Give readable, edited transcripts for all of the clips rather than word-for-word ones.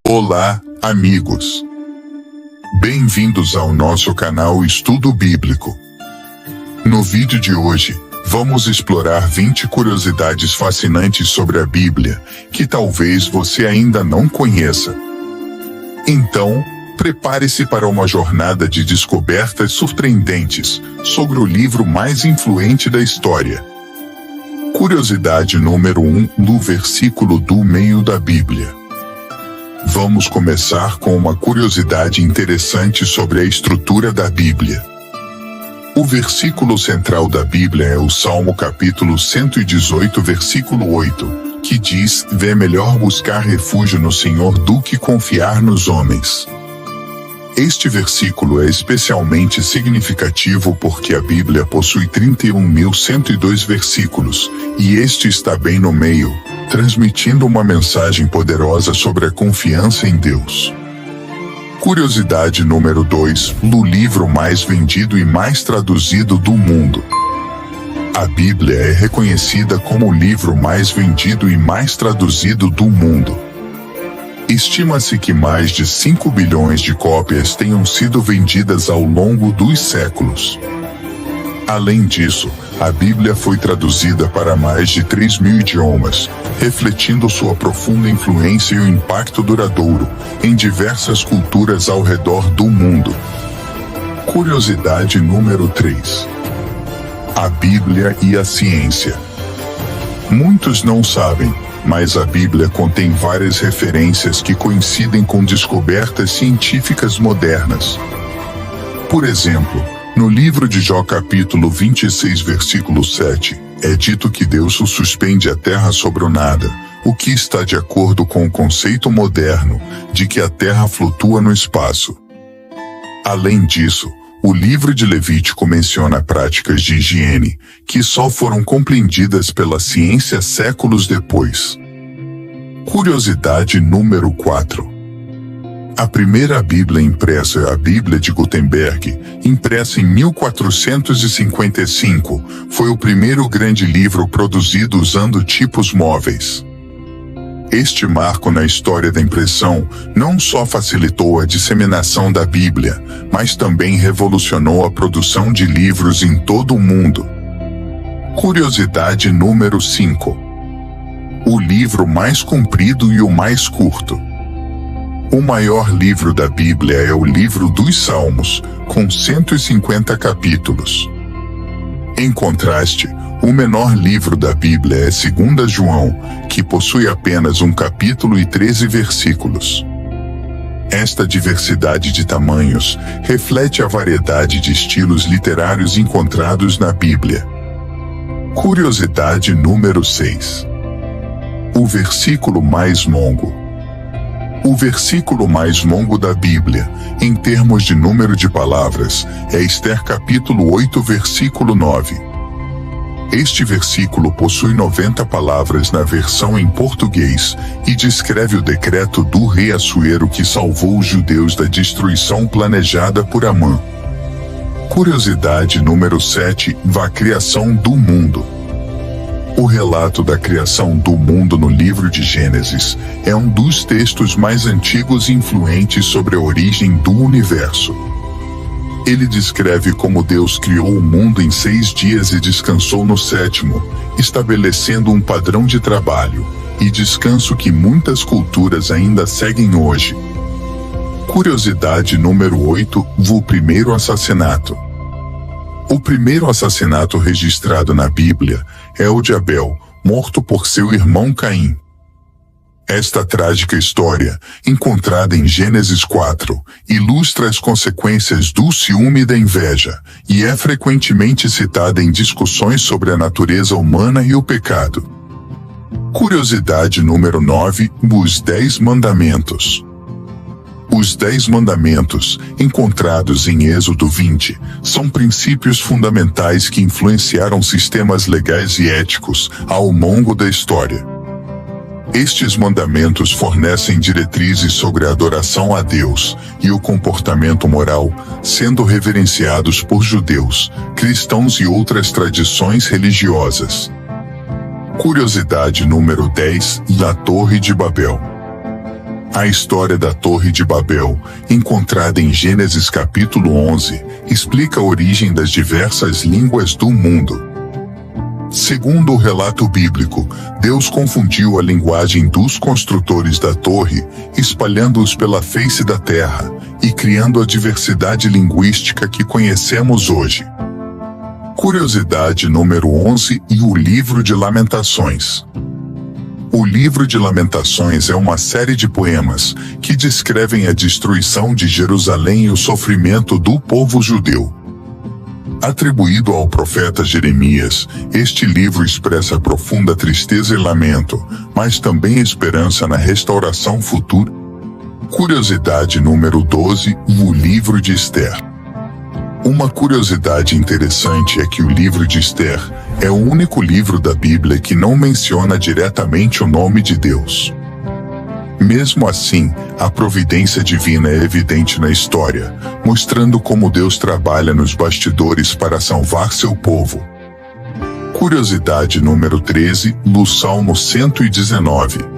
Olá, amigos! Bem-vindos ao nosso canal Estudo Bíblico. No vídeo de hoje, vamos explorar 20 curiosidades fascinantes sobre a Bíblia, que talvez você ainda não conheça. Então, prepare-se para uma jornada de descobertas surpreendentes sobre o livro mais influente da história. Curiosidade número 1, no versículo do meio da Bíblia. Vamos começar com uma curiosidade interessante sobre a estrutura da Bíblia. O versículo central da Bíblia é o Salmo capítulo 118, versículo 8, que diz: "É melhor buscar refúgio no Senhor do que confiar nos homens." Este versículo é especialmente significativo porque a Bíblia possui 31.102 versículos, e este está bem no meio, transmitindo uma mensagem poderosa sobre a confiança em Deus. Curiosidade número 2, o livro mais vendido e mais traduzido do mundo. A Bíblia é reconhecida como o livro mais vendido e mais traduzido do mundo. Estima-se que mais de 5 bilhões de cópias tenham sido vendidas ao longo dos séculos. Além disso, a Bíblia foi traduzida para mais de 3.000 idiomas, refletindo sua profunda influência e o impacto duradouro em diversas culturas ao redor do mundo. Curiosidade número 3. A Bíblia e a ciência. Muitos não sabem, mas a Bíblia contém várias referências que coincidem com descobertas científicas modernas. Por exemplo, no livro de Jó capítulo 26, versículo 7, é dito que Deus suspende a terra sobre o nada, o que está de acordo com o conceito moderno de que a terra flutua no espaço. Além disso, o livro de Levítico menciona práticas de higiene, que só foram compreendidas pela ciência séculos depois. Curiosidade número 4. A primeira Bíblia impressa é a Bíblia de Gutenberg, impressa em 1455, foi o primeiro grande livro produzido usando tipos móveis. Este marco na história da impressão não só facilitou a disseminação da Bíblia, mas também revolucionou a produção de livros em todo o mundo. Curiosidade número 5. O livro mais comprido e o mais curto. O maior livro da Bíblia é o livro dos Salmos, com 150 capítulos. Em contraste, o menor livro da Bíblia é 2 João, que possui apenas um capítulo e 13 versículos. Esta diversidade de tamanhos reflete a variedade de estilos literários encontrados na Bíblia. Curiosidade número 6. O versículo mais longo. O versículo mais longo da Bíblia, em termos de número de palavras, é Esther capítulo 8, versículo 9. Este versículo possui 90 palavras na versão em português e descreve o decreto do rei Assuero que salvou os judeus da destruição planejada por Amã. Curiosidade número 7, a criação do mundo. O relato da criação do mundo no livro de Gênesis é um dos textos mais antigos e influentes sobre a origem do universo. Ele descreve como Deus criou o mundo em 6 dias e descansou no 7º, estabelecendo um padrão de trabalho e descanso que muitas culturas ainda seguem hoje. Curiosidade número 8, o primeiro assassinato. O primeiro assassinato registrado na Bíblia é o de Abel, morto por seu irmão Caim. Esta trágica história, encontrada em Gênesis 4, ilustra as consequências do ciúme e da inveja, e é frequentemente citada em discussões sobre a natureza humana e o pecado. Curiosidade número 9, os 10 Mandamentos. Os 10 mandamentos, encontrados em Êxodo 20, são princípios fundamentais que influenciaram sistemas legais e éticos ao longo da história. Estes mandamentos fornecem diretrizes sobre a adoração a Deus e o comportamento moral, sendo reverenciados por judeus, cristãos e outras tradições religiosas. Curiosidade número 10, a Torre de Babel. A história da Torre de Babel, encontrada em Gênesis capítulo 11, explica a origem das diversas línguas do mundo. Segundo o relato bíblico, Deus confundiu a linguagem dos construtores da torre, espalhando-os pela face da terra e criando a diversidade linguística que conhecemos hoje. Curiosidade número 11 e o Livro de Lamentações. O Livro de Lamentações é uma série de poemas que descrevem a destruição de Jerusalém e o sofrimento do povo judeu. Atribuído ao profeta Jeremias, este livro expressa profunda tristeza e lamento, mas também esperança na restauração futura. Curiosidade número 12, o Livro de Esther. Uma curiosidade interessante é que o livro de Esther é o único livro da Bíblia que não menciona diretamente o nome de Deus. Mesmo assim, a providência divina é evidente na história, mostrando como Deus trabalha nos bastidores para salvar seu povo. Curiosidade número 13, no Salmo 119.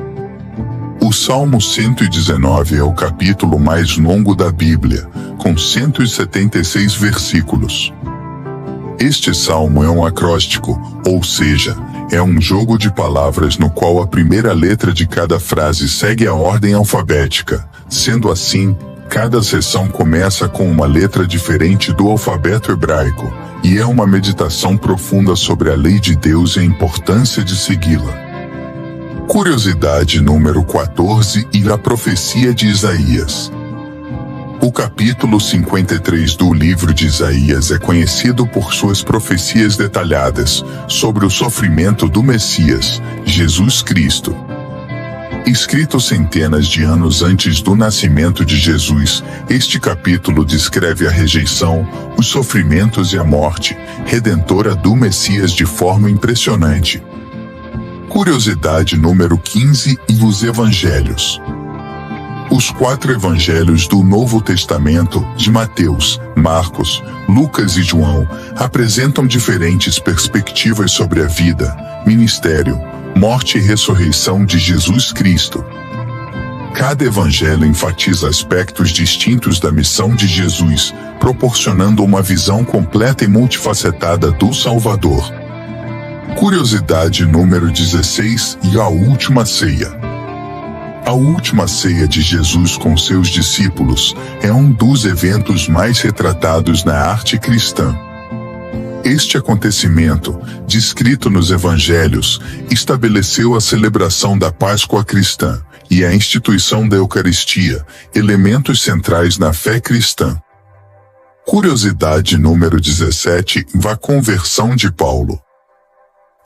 O Salmo 119 é o capítulo mais longo da Bíblia, com 176 versículos. Este salmo é um acróstico, ou seja, é um jogo de palavras no qual a primeira letra de cada frase segue a ordem alfabética. Sendo assim, cada seção começa com uma letra diferente do alfabeto hebraico, e é uma meditação profunda sobre a lei de Deus e a importância de segui-la. Curiosidade número 14 e a profecia de Isaías. O capítulo 53 do livro de Isaías é conhecido por suas profecias detalhadas sobre o sofrimento do Messias, Jesus Cristo. Escrito centenas de anos antes do nascimento de Jesus, este capítulo descreve a rejeição, os sofrimentos e a morte redentora do Messias de forma impressionante. Curiosidade número 15 e os Evangelhos. Os 4 evangelhos do Novo Testamento, de Mateus, Marcos, Lucas e João, apresentam diferentes perspectivas sobre a vida, ministério, morte e ressurreição de Jesus Cristo. Cada evangelho enfatiza aspectos distintos da missão de Jesus, proporcionando uma visão completa e multifacetada do Salvador. Curiosidade número 16 e a última ceia. A última ceia de Jesus com seus discípulos é um dos eventos mais retratados na arte cristã. Este acontecimento, descrito nos evangelhos, estabeleceu a celebração da Páscoa cristã e a instituição da Eucaristia, elementos centrais na fé cristã. Curiosidade número 17, a conversão de Paulo.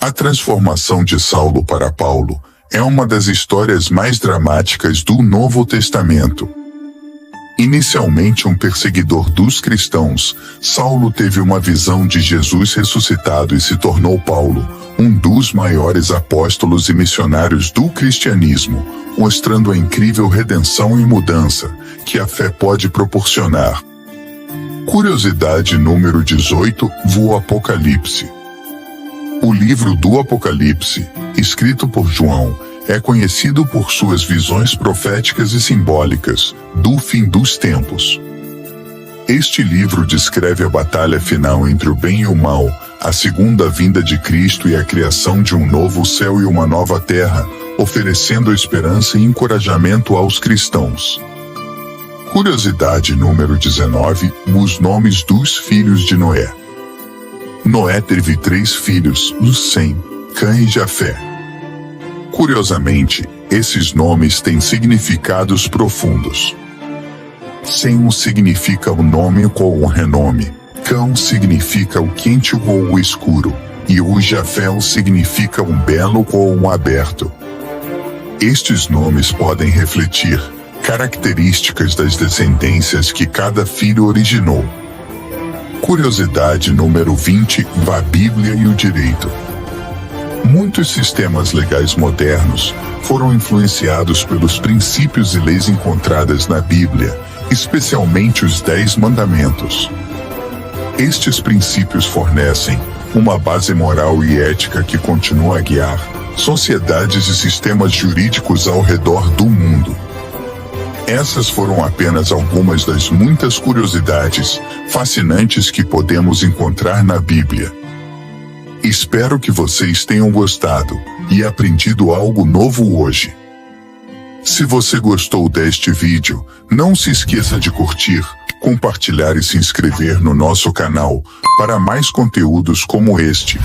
A transformação de Saulo para Paulo é uma das histórias mais dramáticas do Novo Testamento. Inicialmente um perseguidor dos cristãos, Saulo teve uma visão de Jesus ressuscitado e se tornou Paulo, um dos maiores apóstolos e missionários do cristianismo, mostrando a incrível redenção e mudança que a fé pode proporcionar. Curiosidade número 18, o Apocalipse. O livro do Apocalipse, escrito por João, é conhecido por suas visões proféticas e simbólicas do fim dos tempos. Este livro descreve a batalha final entre o bem e o mal, a segunda vinda de Cristo e a criação de um novo céu e uma nova terra, oferecendo esperança e encorajamento aos cristãos. Curiosidade número 19, os nomes dos filhos de Noé. Noé teve 3 filhos, Sem, Cã e Jafé. Curiosamente, esses nomes têm significados profundos. Sem significa o nome ou o renome, Cão significa o quente ou o escuro, e o Jafé significa um belo ou um aberto. Estes nomes podem refletir características das descendências que cada filho originou. Curiosidade número 20, a Bíblia e o direito. Muitos sistemas legais modernos foram influenciados pelos princípios e leis encontradas na Bíblia, especialmente os 10 Mandamentos. Estes princípios fornecem uma base moral e ética que continua a guiar sociedades e sistemas jurídicos ao redor do mundo. Essas foram apenas algumas das muitas curiosidades fascinantes que podemos encontrar na Bíblia. Espero que vocês tenham gostado e aprendido algo novo hoje. Se você gostou deste vídeo, não se esqueça de curtir, compartilhar e se inscrever no nosso canal para mais conteúdos como este.